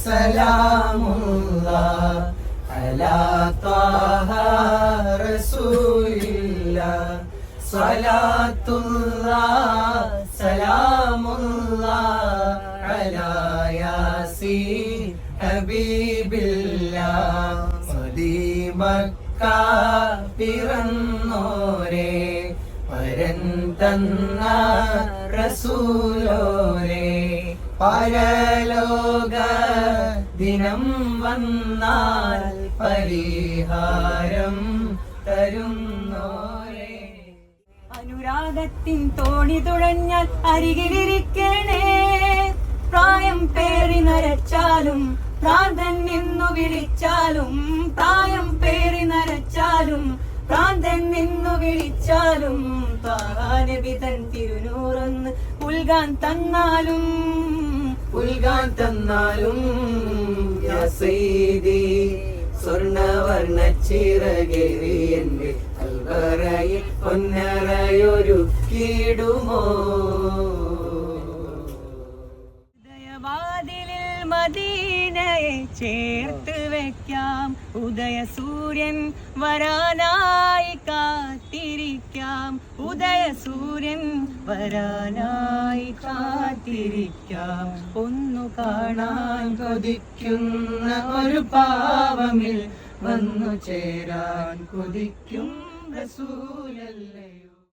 സലാമുല്ലാഹ് അലാ ത്വാഹ റസൂലില്ലാഹ് സ്വലാത്തുല്ലാഹ് സലാമുല്ലാഹ് അലാ യാസീൻ ഹബീബില്ലാഹ് മദീമക്ക പിറന്നോരേ പരൻ തന്ന റസൂലോരേ പരലോക ദിനം വന്നാൽ പരിഹാരം തരുന്നോരേ. അനുരാഗത്തിൻ തോണി തുഴഞ്ഞാൽ അരികിലിരിക്കണേ. പ്രായം പേറി നരച്ചാലും ഭ്രാന്തൻ നിന്നു വിളിച്ചാലും, പ്രായം പേറി നരച്ചാലും ഭ്രാന്തൻ നിന്നു വിളിച്ചാലും, താനബിതൻ തിരുനൂറൊന്ന് ഉൽകാൻ തന്നാലും, ഉൽകാൻ തന്നാലും യാ സയ്യിദി സ്വർണവർണ്ണ ചിറകേറി എന്റെ കൽവറയിൽ പൊന്നറയൊരുക്കിടുമോ. ഉദയവാതിലിൽ മദീനയെ ചേർത്ത് വെക്കാം, ഉദയ സൂര്യൻ വരാനായി കാത്തിരിക്കാം, ഉദയ സൂര്യൻ വരാനായി കാത്തിരിക്കാം. ഒന്നു കാണാൻ കൊതിക്കുന്ന ഒരു പാവമിൽ വന്നു ചേരാൻ കൊതിക്കും റസൂലല്ലയോ.